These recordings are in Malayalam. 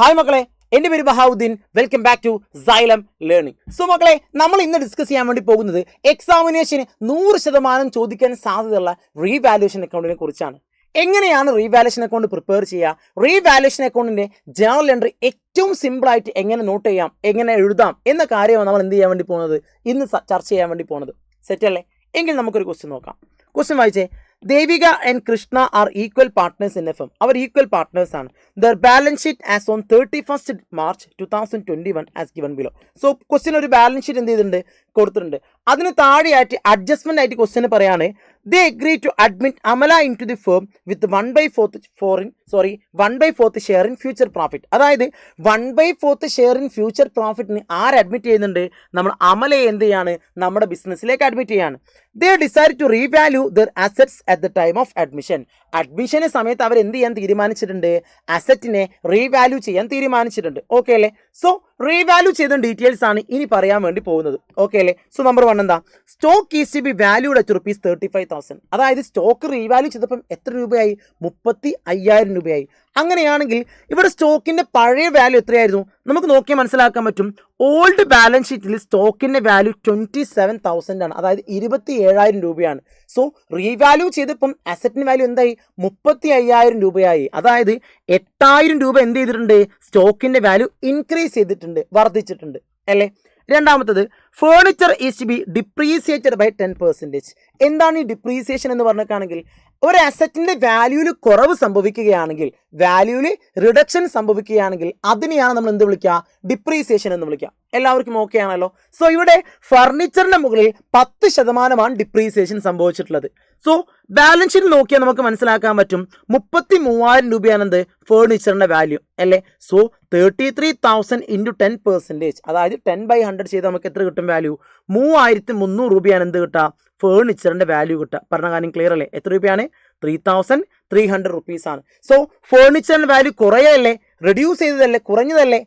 ഹായ് മക്കളെ, എൻ്റെ പേര് Bahauddin. Welcome back to Xylem learning. So മക്കളെ, നമ്മൾ ഇന്ന് ഡിസ്കസ് ചെയ്യാൻ വേണ്ടി പോകുന്നത് എക്സാമിനേഷന് 100% ചോദിക്കാൻ സാധ്യതയുള്ള റീവാലുവേഷൻ അക്കൗണ്ടിനെ കുറിച്ചാണ്. എങ്ങനെയാണ് റീവാലുവേഷൻ അക്കൗണ്ട് പ്രിപ്പയർ ചെയ്യുക, റീവാലുവേഷൻ അക്കൗണ്ടിൻ്റെ ജേർണൽ എൻട്രി ഏറ്റവും സിമ്പിളായിട്ട് എങ്ങനെ നോട്ട് ചെയ്യാം, എങ്ങനെ എഴുതാം എന്ന കാര്യമാണ് നമ്മൾ എന്ത് ചെയ്യാൻ വേണ്ടി പോകുന്നത്, ഇന്ന് ചർച്ച ചെയ്യാൻ വേണ്ടി പോകുന്നത്. സെറ്റ് അല്ലേ? എങ്കിൽ നമുക്കൊരു ക്വസ്റ്റ്യൻ നോക്കാം. ക്വസ്റ്റ്യൻ വായിച്ചേ. Devika and Krishna are equal partners in F M. അവർ ഈക്വൽ പാർട്ട്നേഴ്സ് ആണ്. Their balance sheet as on 31st March 2021 as given below. So question ഒരു ബാലൻസ് ഷീറ്റ് എന്ത് ചെയ്തിട്ടുണ്ട്, കൊടുത്തിട്ടുണ്ട്. അതിന് താഴെയായിട്ട് അഡ്ജസ്റ്റ്മെന്റ് ആയിട്ട് ക്വസ്റ്റ്യൻ പറയാണ്, they agree to admit Amala into the firm with 1/4 share in future profit. അതായത് 1/4 ഷെയർ ഇൻ ഫ്യൂച്ചർ പ്രോഫിറ്റിന് ആര് അഡ്മിറ്റ് ചെയ്യുന്നുണ്ട്, നമ്മൾ അമലയെ എന്ത് ചെയ്യാണ്, നമ്മുടെ ബിസിനസ്സിലേക്ക് അഡ്മിറ്റ് ചെയ്യാണ്. They decide to revalue their assets at the time of admission. അഡ്മിഷന് സമയത്ത് അവർ എന്ത് ചെയ്യാൻ തീരുമാനിച്ചിട്ടുണ്ട്, അസറ്റിനെ റീവാല്യൂ ചെയ്യാൻ തീരുമാനിച്ചിട്ടുണ്ട്. ഓക്കെ അല്ലേ? സോ റീവാല്യൂ ചെയ്ത ഡീറ്റെയിൽസ് ആണ് ഇനി പറയാൻ വേണ്ടി പോകുന്നത്. ഓക്കെ അല്ലേ? സോ നമ്പർ 1 എന്താ, stock is to be valued at ₹35,000. അതായത് സ്റ്റോക്ക് റീവാല്യൂ ചെയ്തപ്പം എത്ര രൂപയായി, 35,000 രൂപയായി. അങ്ങനെയാണെങ്കിൽ ഇവിടെ സ്റ്റോക്കിന്റെ പഴയ വാല്യൂ എത്രയായിരുന്നു, നമുക്ക് നോക്കിയാൽ മനസ്സിലാക്കാൻ പറ്റും. ഓൾഡ് ബാലൻസ് ഷീറ്റിൽ സ്റ്റോക്കിന്റെ വാല്യൂ 27,000 ആണ്, അതായത് 27,000 രൂപയാണ്. സോ റീവാല്യൂ ചെയ്തപ്പം അസറ്റിന്റെ വാല്യൂ എന്തായി, 35,000 രൂപയായി. അതായത് 8,000 രൂപ എന്ത് ചെയ്തിട്ടുണ്ട്, സ്റ്റോക്കിന്റെ വാല്യൂ ഇൻക്രീസ് ചെയ്തിട്ടുണ്ട്, വർദ്ധിച്ചിട്ടുണ്ട് അല്ലേ? രണ്ടാമത്തത്, furniture is to be depreciated by 10%. എന്താണ് ഈ ഡിപ്രീസിയേഷൻ എന്ന് പറഞ്ഞിട്ടാണെങ്കിൽ, ഒരു അസറ്റിന്റെ വാല്യൂവിൽ കുറവ് സംഭവിക്കുകയാണെങ്കിൽ, വാല്യൂവിൽ റിഡക്ഷൻ സംഭവിക്കുകയാണെങ്കിൽ അതിനെയാണ് നമ്മൾ എന്ത് വിളിക്കുക, ഡിപ്രീസിയേഷൻ എന്ന് വിളിക്കുക. എല്ലാവർക്കും ഓക്കെ ആണല്ലോ? സോ ഇവിടെ ഫർണിച്ചറിന്റെ മുകളിൽ 10% ഡിപ്രീസിയേഷൻ സംഭവിച്ചിട്ടുള്ളത്. സോ ബാലൻസ് ഷീറ്റ് നോക്കിയാൽ നമുക്ക് മനസ്സിലാക്കാൻ പറ്റും 33,000 രൂപയാണ് എന്ത്, ഫേർണിച്ചറിന്റെ വാല്യൂ അല്ലേ? സോ 33,000 ഇൻറ്റു 10%, അതായത് 10/100 ചെയ്ത് നമുക്ക് എത്ര കിട്ടും വാല്യൂ, 3,300 രൂപയാണ് എന്ത് കിട്ടുക, ഫേർണിച്ചറിന്റെ വാല്യൂ കിട്ടുക. പറഞ്ഞ കാര്യം ക്ലിയർ അല്ലേ? എത്ര രൂപയാണ്, 3,300 റുപ്പീസ് ആണ്. സോ ഫേർണിച്ചറിന്റെ വാല്യൂ കുറയല്ലേ, റെഡ്യൂസ് ചെയ്തതല്ലേ, കുറഞ്ഞതല്ലേ?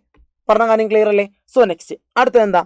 പറഞ്ഞ കാര്യം ക്ലിയർ അല്ലേ? സോ നെക്സ്റ്റ് അടുത്തത് എന്താ,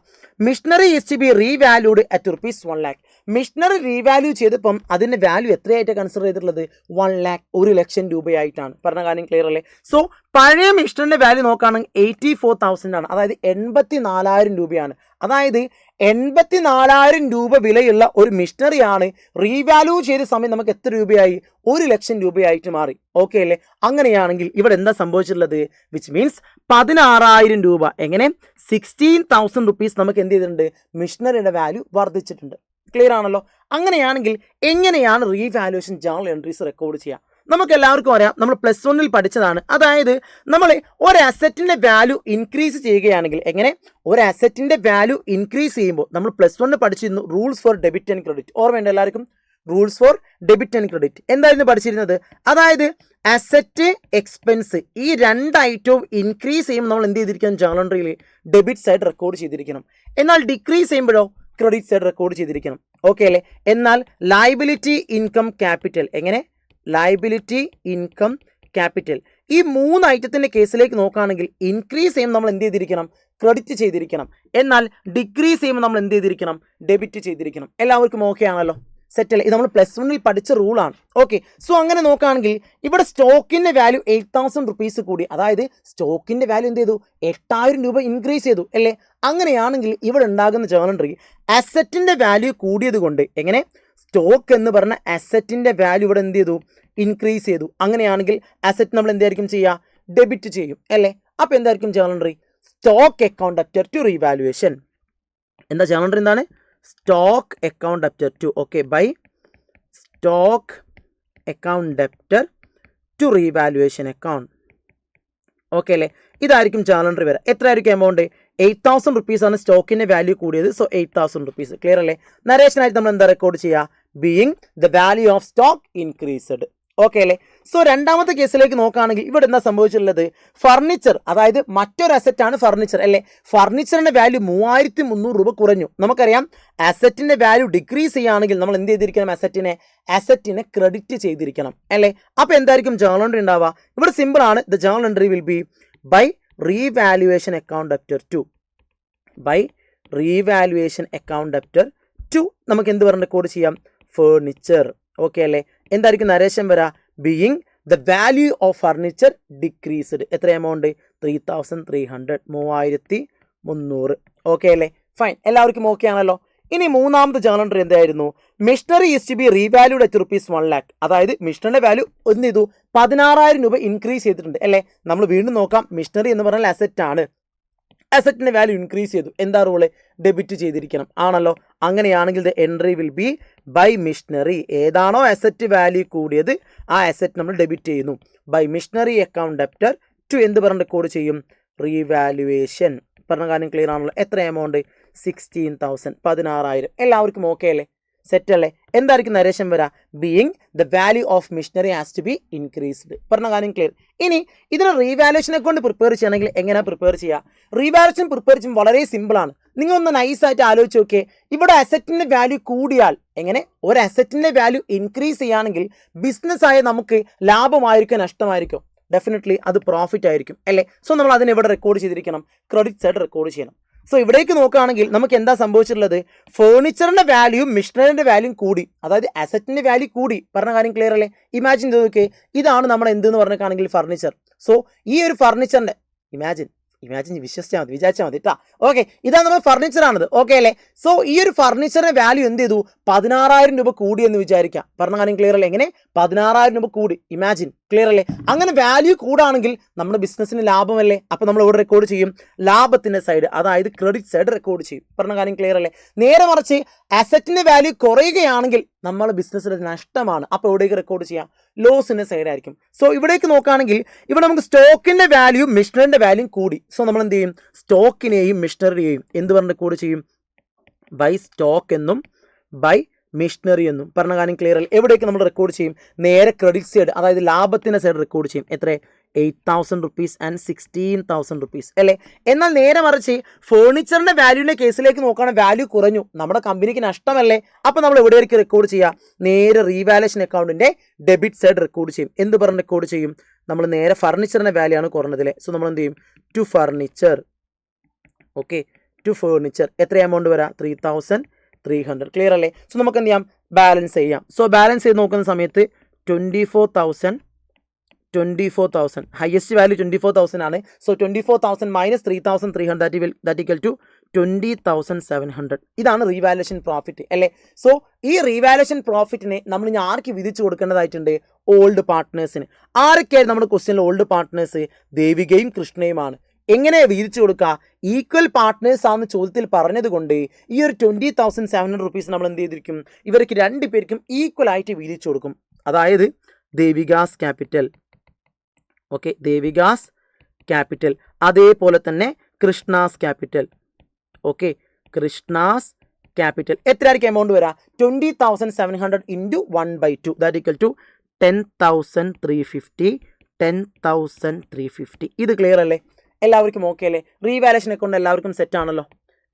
machinery is to be revalued at ₹1 lakh. Machinery revalue ചെയ്തപ്പം അതിന്റെ വാല്യൂ എത്രയായിട്ട് കൺസിഡർ ചെയ്തിട്ടുള്ളത്, 1 lakh, 1,00,000 രൂപയായിട്ടാണ്. പറഞ്ഞ കാര്യം ക്ലിയർ അല്ലേ? സോ പഴയ മിഷനറിന്റെ വാല്യൂ നോക്കുകയാണെങ്കിൽ 84,000 ആണ്, അതായത് 84,000 രൂപയാണ്. അതായത് 84,000 രൂപ വിലയുള്ള ഒരു മിഷനറിയാണ് റീവാല്യൂ ചെയ്ത സമയം നമുക്ക് എത്ര രൂപയായി, 1,00,000 രൂപയായിട്ട് മാറി. ഓക്കെ അല്ലേ? അങ്ങനെയാണെങ്കിൽ ഇവിടെ എന്താ സംഭവിച്ചിട്ടുള്ളത്, വിച്ച് മീൻസ് 16,000 രൂപ, എങ്ങനെ 16,000 റുപ്പീസ് നമുക്ക് എന്ത് ചെയ്തിട്ടുണ്ട്, മിഷനറിയുടെ വാല്യൂ വർദ്ധിച്ചിട്ടുണ്ട്. ക്ലിയർ ആണല്ലോ? അങ്ങനെയാണെങ്കിൽ എങ്ങനെയാണ് റീവാലുവേഷൻ ജേർണൽ എൻട്രീസ് റെക്കോർഡ് ചെയ്യുക? നമുക്ക് എല്ലാവർക്കും അറിയാം, നമ്മൾ +1 പഠിച്ചതാണ്. അതായത് നമ്മൾ ഒരു അസറ്റിന്റെ വാല്യൂ ഇൻക്രീസ് ചെയ്യുകയാണെങ്കിൽ, എങ്ങനെ ഒരു അസറ്റിന്റെ വാല്യൂ ഇൻക്രീസ് ചെയ്യുമ്പോൾ നമ്മൾ +1 പഠിച്ചിരുന്നു rules for debit and credit. ഓർമ്മയുണ്ട് എല്ലാവർക്കും? Rules for debit and credit എന്തായിരുന്നു പഠിച്ചിരുന്നത്? അതായത് അസറ്റ്, എക്സ്പെൻസ്, ഈ 2 ഐറ്റവും ഇൻക്രീസ് ചെയ്യുമ്പോൾ നമ്മൾ എന്ത് ചെയ്തിരിക്കണം, ജേർണൽ എൻട്രിയിൽ ഡെബിറ്റ് സൈഡ് റെക്കോർഡ് ചെയ്തിരിക്കണം. എന്നാൽ ഡിക്രീസ് ചെയ്യുമ്പോഴോ ക്രെഡിറ്റ് സൈഡ് റെക്കോർഡ് ചെയ്തിരിക്കണം. ഓക്കെ അല്ലേ? എന്നാൽ ലയബിലിറ്റി, ഇൻകം, ക്യാപിറ്റൽ, എങ്ങനെ ലയബിലിറ്റി, ഇൻകം, ക്യാപിറ്റൽ, ഈ 3 ഐറ്റത്തിന്റെ കേസിലേക്ക് നോക്കുകയാണെങ്കിൽ ഇൻക്രീസ് ചെയ്യുമ്പോൾ നമ്മൾ എന്ത് ചെയ്തിരിക്കണം, ക്രെഡിറ്റ് ചെയ്തിരിക്കണം. എന്നാൽ ഡിക്രീസ് ചെയ്യുമ്പോൾ നമ്മൾ എന്ത് ചെയ്തിരിക്കണം, ഡെബിറ്റ് ചെയ്തിരിക്കണം. എല്ലാവർക്കും ഓക്കെ ആണല്ലോ? സെറ്റല്ലേ? ഇത് നമ്മൾ +1 പഠിച്ച റൂളാണ്. ഓക്കെ. സോ അങ്ങനെ നോക്കുകയാണെങ്കിൽ ഇവിടെ സ്റ്റോക്കിന്റെ വാല്യൂ 8,000 റുപ്പീസ് കൂടി, അതായത് സ്റ്റോക്കിന്റെ വാല്യൂ എന്ത് ചെയ്തു, 8,000 രൂപ ഇൻക്രീസ് ചെയ്തു അല്ലേ? അങ്ങനെയാണെങ്കിൽ ഇവിടെ ഉണ്ടാകുന്ന ജേർണൽ എൻട്രി അസറ്റിന്റെ വാല്യൂ കൂടിയത് കൊണ്ട്, എങ്ങനെ സ്റ്റോക്ക് എന്ന് പറഞ്ഞ അസറ്റിന്റെ വാല്യൂ ഇവിടെ എന്ത് ചെയ്തു, ഇൻക്രീസ് ചെയ്തു. അങ്ങനെയാണെങ്കിൽ അസറ്റ് നമ്മൾ എന്തായിരിക്കും ചെയ്യുക, ഡെബിറ്റ് ചെയ്യും അല്ലേ? അപ്പോൾ എന്തായിരിക്കും journal entry, stock account after to revaluation. എന്താ ജേർണൽ എൻട്രി, എന്താണ്, stock account debtor to, okay, by stock account debtor to revaluation account. Okay അല്ലേ? ഇതായിരിക്കും ജേർണൽ എൻട്രി വരെ. എത്രയായിരിക്കും എമൗണ്ട്, 8,000 റുപ്പീസ് ആണ് സ്റ്റോക്കിന്റെ വാല്യൂ കൂടിയത്. So 8,000 rupees. ക്ലിയർ അല്ലേ? നരേഷനായിട്ട് നമ്മൾ എന്താ റെക്കോർഡ് ചെയ്യുക, being the value of stock increased. Okay അല്ലേ? സോ രണ്ടാമത്തെ കേസിലേക്ക് നോക്കുകയാണെങ്കിൽ ഇവിടെ എന്താ സംഭവിച്ചിട്ടുള്ളത്, ഫർണിച്ചർ, അതായത് മറ്റൊരു അസറ്റ് ആണ് ഫർണിച്ചർ അല്ലേ? ഫർണിച്ചറിന്റെ വാല്യൂ 3,300 രൂപ കുറഞ്ഞു. നമുക്കറിയാം അസറ്റിന്റെ വാല്യൂ ഡിക്രീസ് ചെയ്യുകയാണെങ്കിൽ നമ്മൾ എന്ത് ചെയ്തിരിക്കണം, അസറ്റിനെ ക്രെഡിറ്റ് ചെയ്തിരിക്കണം അല്ലേ? അപ്പോൾ എന്തായിരിക്കും ജേർണൽ എൻട്രി ഉണ്ടാവുക, ഇവിടെ സിമ്പിൾ ആണ്. The journal entry will be by revaluation account debtor to, by revaluation account debtor to നമുക്ക് എന്ത് പറഞ്ഞ് റെക്കോർഡ് ചെയ്യാം, ഫേർണിച്ചർ. ഓക്കെ അല്ലേ? എന്തായിരിക്കും നരേഷൻ വരാ, being the value of furniture decreased. എത്ര എമൗണ്ട്, 3300, 3300. ഓക്കെ അല്ലേ? ഫൈൻ, എല്ലാവർക്കും ഓക്കെ ആണല്ലോ. ഇനി മൂന്നാമത്തെ ജേണൽ എൻട്രി എന്തായിരുന്നു? Machinery is to be revalued at ₹1 lakh. അതായത് മിഷനറിയുടെ വാല്യൂ എന്ത് ചെയ്തു? 16,000 രൂപ ഇൻക്രീസ് ചെയ്തിട്ടുണ്ട് അല്ലേ? നമ്മൾ വീണ്ടും നോക്കാം. മിഷനറി എന്ന് പറഞ്ഞാൽ അസറ്റ് ആണ്. അസറ്റിന്റെ വാല്യൂ ഇൻക്രീസ് ചെയ്തു. എന്താ റൂള്? ഡെബിറ്റ് ചെയ്തിരിക്കണം ആണല്ലോ. അങ്ങനെയാണെങ്കിൽ the entry will be by machinery. ഏതാണോ അസറ്റ് വാല്യൂ കൂടിയത് ആ അസറ്റ് നമ്മൾ ഡെബിറ്റ് ചെയ്യുന്നു. By machinery account debtor to എന്ത് പറഞ്ഞ് റെക്കോർഡ് ചെയ്യും? റീവാലുവേഷൻ. പറഞ്ഞ കാര്യം ക്ലിയർ ആണല്ലോ. എത്ര എമൗണ്ട്? 16,000, 16,000. എല്ലാവർക്കും ഓക്കെ അല്ലേ? സെറ്റ് അല്ലേ? എന്തായിരിക്കും നരേഷൻ വരാ? Being the value of machinery has to be increased. പറഞ്ഞ കാര്യം ക്ലിയർ. ഇനി ഇതിന് റീവാലുവേഷനെ കൊണ്ട് പ്രിപ്പയർ ചെയ്യണമെങ്കിൽ എങ്ങനെ പ്രിപ്പയർ ചെയ്യുക? റീവാലുവേഷൻ പ്രിപ്പയർ ചെയ്യുമ്പോൾ വളരെ സിമ്പിളാണ്. നിങ്ങളൊന്ന് നൈസായിട്ട് ആലോചിച്ച് നോക്കിയേ. ഇവിടെ അസറ്റിന്റെ വാല്യൂ കൂടിയാൽ എങ്ങനെ? ഒരു അസറ്റിന്റെ വാല്യൂ ഇൻക്രീസ് ചെയ്യുകയാണെങ്കിൽ ബിസിനസ് ആയ നമുക്ക് ലാഭമായിരിക്കും നഷ്ടമായിരിക്കും? ഡെഫിനറ്റ്ലി അത് പ്രോഫിറ്റ് ആയിരിക്കും അല്ലേ? സോ നമ്മൾ അതിനെ ഇവിടെ റെക്കോർഡ് ചെയ്തിരിക്കണം. ക്രെഡിറ്റ് സൈഡ് റെക്കോർഡ് ചെയ്യണം. സോ ഇവിടേക്ക് നോക്കുകയാണെങ്കിൽ നമുക്ക് എന്താ സംഭവിച്ചിട്ടുള്ളത്? ഫേർണിച്ചറിന്റെ വാല്യൂ മിഷനറിന്റെ വാല്യൂ കൂടി, അതായത് അസറ്റിന്റെ വാല്യൂ കൂടി. പറഞ്ഞ കാര്യം ക്ലിയർ അല്ലേ? ഇമാജിൻ ചെയ്ത് നോക്കിയേ. ഇതാണ് നമ്മുടെ എന്തെന്ന് പറഞ്ഞിട്ടാണെങ്കിൽ ഫർണിച്ചർ. സോ ഈ ഒരു ഫർണിച്ചറിന്റെ ഇമാജിൻ വിശ്വസിച്ചാൽ മതി, വിചാരിച്ചാൽ മതി കേട്ടോ. ഓക്കെ, ഇതാണ് നമ്മുടെ ഫർണിച്ചർ ആണത്. ഓക്കെ അല്ലേ? സോ ഈ ഒരു ഫർണിച്ചറിന്റെ വാല്യൂ എന്ത് ചെയ്തു? 16,000 രൂപ കൂടി എന്ന് വിചാരിക്കാം. പറഞ്ഞ കാര്യം ക്ലിയർ അല്ലേ? എങ്ങനെ? 16,000 രൂപ കൂടി. ഇമാജിൻ, ക്ലിയർ അല്ലേ? അങ്ങനെ വാല്യൂ കൂടാണെങ്കിൽ നമ്മുടെ ബിസിനസ്സിന് ലാഭമല്ലേ? അപ്പോൾ നമ്മൾ ഇവിടെ റെക്കോർഡ് ചെയ്യും ലാഭത്തിന്റെ സൈഡ്, അതായത് ക്രെഡിറ്റ് സൈഡ് റെക്കോർഡ് ചെയ്യും. പറഞ്ഞ കാര്യം ക്ലിയർ അല്ലേ? നേരെ മറിച്ച് അസറ്റിന്റെ വാല്യൂ കുറയുകയാണെങ്കിൽ നമ്മുടെ ബിസിനസ്സിന് നഷ്ടമാണ്. അപ്പോൾ എവിടേക്ക് റെക്കോർഡ് ചെയ്യാം? ലോസിന്റെ സൈഡ് ആയിരിക്കും. സോ ഇവിടേക്ക് നോക്കുകയാണെങ്കിൽ ഇവിടെ നമുക്ക് സ്റ്റോക്കിന്റെ വാല്യൂ മിഷനറിന്റെ വാല്യൂ കൂടി. സോ നമ്മൾ എന്ത് ചെയ്യും? സ്റ്റോക്കിനെയും മിഷനറിയെയും എന്ത് പറഞ്ഞ് റെക്കോർഡ് ചെയ്യും? ബൈ സ്റ്റോക്ക് എന്നും ബൈ മിഷനറി എന്നും. പറഞ്ഞ കാര്യം ക്ലിയർ അല്ലേ? എവിടേക്ക് നമ്മൾ റെക്കോർഡ് ചെയ്യും? നേരെ ക്രെഡിറ്റ് സൈഡ്, അതായത് ലാഭത്തിന്റെ സൈഡ് റെക്കോർഡ് ചെയ്യും. എത്ര? 8,000 rupees and 16,000 rupees അല്ലേ? എന്നാൽ നേരെ മറിച്ച് ഫേർണിച്ചറിന്റെ വാല്യൂവിന്റെ കേസിലേക്ക് നോക്കുകയാണെങ്കിൽ വാല്യൂ കുറഞ്ഞു, നമ്മുടെ കമ്പനിക്ക് നഷ്ടമല്ലേ? അപ്പോൾ നമ്മൾ എവിടെയായിരിക്കും റെക്കോർഡ് ചെയ്യുക? നേരെ റീവാലുവേഷൻ അക്കൗണ്ടിന്റെ ഡെബിറ്റ് സൈഡ് റെക്കോർഡ് ചെയ്യും. എന്ത് പറഞ്ഞ് റെക്കോർഡ് ചെയ്യും? നമ്മൾ നേരെ ഫർണിച്ചറിന്റെ വാല്യൂ ആണ് കുറഞ്ഞതില്ലേ? സോ നമ്മൾ എന്ത് ചെയ്യും? To furniture. Okay, to furniture എത്ര എമൗണ്ട് വരാം? 3,300. ക്ലിയർ അല്ലേ? സോ നമുക്ക് എന്ത് ചെയ്യാം? ബാലൻസ് ചെയ്യാം. സോ ബാലൻസ് ചെയ്ത് നോക്കുന്ന സമയത്ത് 24,000 ഹയസ്റ്റ് വാല്യൂ 24,000 ആണ്. So 24,000 minus 3,300 that equal to 20,700. ഇതാണ് റീവാലുവേഷൻ പ്രോഫിറ്റ് അല്ലേ? സോ ഈ റീവാലുവേഷൻ പ്രോഫിറ്റിനെ നമ്മൾ ഇനി ആർക്ക് വിധിച്ചു കൊടുക്കേണ്ടതായിട്ടുണ്ട്? ഓൾഡ് പാർട്ട്നേഴ്സിന്. ആരൊക്കെയായിരുന്നു നമ്മുടെ ക്വസ്റ്റ്യനിൽ ഓൾഡ് പാർട്ട്നേഴ്സ്? ദേവികയും കൃഷ്ണയുമാണ്. എങ്ങനെ വീതിച്ചു കൊടുക്കുക? ഈക്വൽ പാർട്ട്നേഴ്സ് ആണെന്ന് ചോദ്യത്തിൽ പറഞ്ഞത് കൊണ്ട് ഈ ഒരു 20,700 rupees നമ്മൾ എന്ത് ചെയ്തിരിക്കും? ഇവർക്ക് രണ്ടു പേർക്കും ഈക്വൽ ആയിട്ട് വീതിച്ചു കൊടുക്കും. അതായത് Devika's capital, okay, Devika's capital, അതേപോലെ തന്നെ Krishna's capital. Okay, Krishna's capital എത്രയായിരിക്കും എമൗണ്ട് വരാം? 20,700 ഇൻറ്റു 1/2 ദാറ്റ് ഈക്വൽ ടു 10,350. 10,350. ഇത് ക്ലിയർ അല്ലേ? എല്ലാവർക്കും ഓക്കെ അല്ലേ? റീവാലുവേഷൻ അക്കൗണ്ട് എല്ലാവർക്കും സെറ്റ് ആണല്ലോ.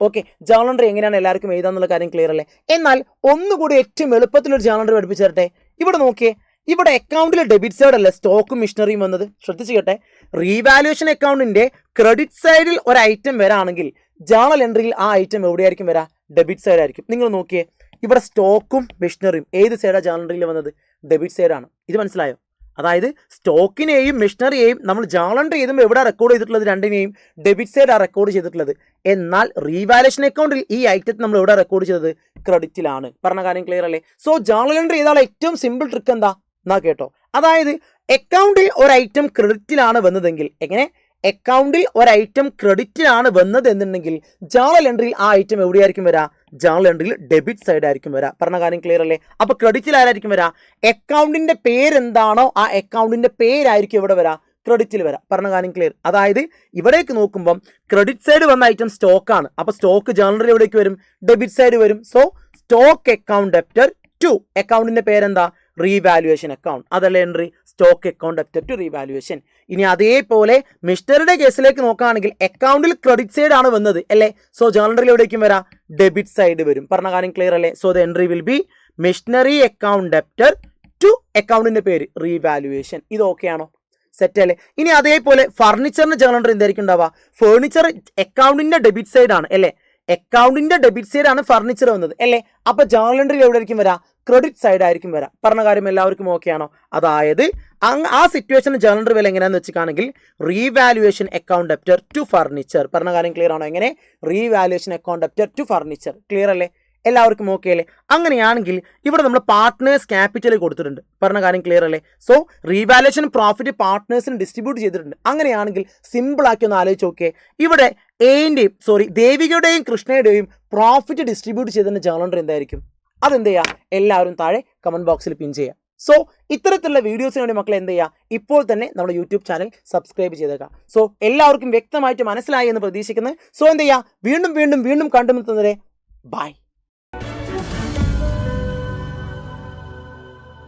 ഓക്കെ, ജേണൽ എൻട്രി എങ്ങനെയാണ് എല്ലാവർക്കും എഴുതാന്നുള്ള കാര്യം ക്ലിയർ അല്ലേ? എന്നാൽ ഒന്നുകൂടി ഏറ്റവും എളുപ്പത്തിലൊരു ജേണൽ എൻട്രി പഠിപ്പിച്ചു തരട്ടെ. ഇവിടെ നോക്കിയേ, ഇവിടെ അക്കൗണ്ടിൽ ഡെബിറ്റ് സൈഡ് അല്ലേ സ്റ്റോക്കും മിഷനറിയും വന്നത്? ശ്രദ്ധിച്ചു കേട്ടെ. റീവാലുവേഷൻ അക്കൗണ്ടിന്റെ ക്രെഡിറ്റ് സൈഡിൽ ഒരു ഐറ്റം വരാണെങ്കിൽ ജേണൽ എൻട്രിയിൽ ആ ഐറ്റം എവിടെയായിരിക്കും വരാ? ഡെബിറ്റ് സൈഡ് ആയിരിക്കും. നിങ്ങൾ നോക്കിയേ, ഇവിടെ സ്റ്റോക്കും മിഷനറിയും ഏത് സൈഡാണ് ജേണൽ എൻട്രിയിൽ വന്നത്? ഡെബിറ്റ് സൈഡാണ്. ഇത് മനസ്സിലായോ? അതായത് സ്റ്റോക്കിനെയും മിഷനറിയെയും നമ്മൾ ജേണൽ എൻട്രി ചെയ്തുമ്പോൾ എവിടെ റെക്കോർഡ് ചെയ്തിട്ടുള്ളത്? രണ്ടിനെയും ഡെബിറ്റ് സൈഡാണ് റെക്കോർഡ് ചെയ്തിട്ടുള്ളത്. എന്നാൽ റീവാലുവേഷൻ അക്കൗണ്ടിൽ ഈ ഐറ്റത്തെ നമ്മൾ എവിടെ റെക്കോർഡ് ചെയ്തത്? ക്രെഡിറ്റിലാണ്. പറഞ്ഞ കാര്യം ക്ലിയർ അല്ലേ? സോ ജേണൽ എൻട്രി ചെയ്താൽ ഏറ്റവും സിമ്പിൾ ട്രിക്ക് എന്താ എന്നാ കേട്ടോ. അതായത് അക്കൗണ്ടിൽ ഒരു ഐറ്റം ക്രെഡിറ്റിലാണ് വന്നതെങ്കിൽ, എങ്ങനെ? അക്കൗണ്ടിൽ ഒരു ഐറ്റം ക്രെഡിറ്റിലാണ് വന്നത് എന്നുണ്ടെങ്കിൽ ജേണൽ എൻട്രിയിൽ ആ ഐറ്റം എവിടെയായിരിക്കും വരാ? ജേണൽ എൻട്രിയിൽ ഡെബിറ്റ് സൈഡ് ആയിരിക്കും വരാ. പറഞ്ഞ കാര്യം ക്ലിയർ അല്ലേ? അപ്പൊ ക്രെഡിറ്റിൽ ആരായിരിക്കും വരാ? അക്കൗണ്ടിന്റെ പേരെന്താണോ ആ അക്കൗണ്ടിന്റെ പേരായിരിക്കും ഇവിടെ വരാ? ക്രെഡിറ്റിൽ വരാം. പറഞ്ഞ കാര്യം ക്ലിയർ? അതായത് ഇവിടേക്ക് നോക്കുമ്പം ക്രെഡിറ്റ് സൈഡ് വന്ന ഐറ്റം സ്റ്റോക്കാണ്. അപ്പൊ സ്റ്റോക്ക് ജേണൽ എൻട്രി എവിടേക്ക് വരും? ഡെബിറ്റ് സൈഡ് വരും. So stock account debtor to അക്കൗണ്ടിന്റെ പേരെന്താ? Revaluation account. അതല്ലേ entry? Stock account debtor to revaluation. ഇനി അതേപോലെ മിഷനറിയുടെ കേസിലേക്ക് നോക്കുകയാണെങ്കിൽ അക്കൗണ്ടിൽ ക്രെഡിറ്റ് സൈഡ് ആണ് വന്നത് അല്ലേ? സോ ജേണൽ എൻട്രിയിൽ എവിടേക്കും വരാം? ഡെബിറ്റ് സൈഡ് വരും. പറഞ്ഞ കാര്യം ക്ലിയർ അല്ലേ? So the entry will be machinery account debtor to അക്കൗണ്ടിന്റെ പേര് റീവാലുവേഷൻ. ഇത് ഓക്കെ ആണോ? സെറ്റ് അല്ലേ? ഇനി അതേപോലെ ഫർണിച്ചറിന്റെ ജേണൽ എൻട്രി എന്തായിരിക്കും ഉണ്ടാവുക? ഫർണിച്ചർ അക്കൗണ്ടിന്റെ ഡെബിറ്റ് സൈഡ് ആണ് അല്ലേ? അക്കൗണ്ടിന്റെ ഡെബിറ്റ് സൈഡ് ആണ് ഫർണിച്ചർ വന്നത് അല്ലേ? അപ്പൊ ജേണൽ എൻട്രി എവിടെ ആയിരിക്കും വരാ? ക്രെഡിറ്റ് സൈഡ് ആയിരിക്കും വരാം. പറഞ്ഞ കാര്യം എല്ലാവർക്കും ഓക്കെ ആണോ? അതായത് ആ സിറ്റുവേഷനിൽ ജേർണൽ എൻട്രി വാല്യൂ എങ്ങനെയാണെന്ന് വെച്ചിട്ടാണെങ്കിൽ revaluation account debtor to furniture. പറഞ്ഞ കാര്യം ക്ലിയർ ആണോ? എങ്ങനെ revaluation account debtor to furniture. Clear അല്ലേ? എല്ലാവർക്കും ഓക്കെ അല്ലേ? അങ്ങനെയാണെങ്കിൽ ഇവിടെ നമ്മൾ പാർട്ട്നേഴ്സ് ക്യാപിറ്റൽ കൊടുത്തിട്ടുണ്ട്. പറഞ്ഞ കാര്യം ക്ലിയർ അല്ലേ? സോ റീവാലുവേഷൻ പ്രോഫിറ്റ് പാർട്ട്നേഴ്സിന് ഡിസ്ട്രിബ്യൂട്ട് ചെയ്തിട്ടുണ്ട്. അങ്ങനെയാണെങ്കിൽ സിമ്പിൾ ആക്കി ഒന്ന് ആലോചിച്ച് നോക്കിയേ. ഇവിടെ ദേവികയുടെയും കൃഷ്ണയുടെയും പ്രോഫിറ്റ് ഡിസ്ട്രിബ്യൂട്ട് ചെയ്തതിന്റെ ജേർണൽ എൻട്രി എന്തായിരിക്കും? അതെന്ത് ചെയ്യുക? എല്ലാവരും താഴെ കമന്റ് ബോക്സിൽ പിൻ ചെയ്യുക. സോ ഇത്തരത്തിലുള്ള വീഡിയോസിന് വേണ്ടി മക്കളെ എന്ത് ചെയ്യുക? ഇപ്പോൾ തന്നെ നമ്മുടെ യൂട്യൂബ് ചാനൽ സബ്സ്ക്രൈബ് ചെയ്തേക്കാം. സോ എല്ലാവർക്കും വ്യക്തമായിട്ട് മനസ്സിലായി എന്ന് പ്രതീക്ഷിക്കുന്നു. സോ എന്ത് ചെയ്യുക? വീണ്ടും കണ്ടുമുട്ടുന്നവരെ ബൈ.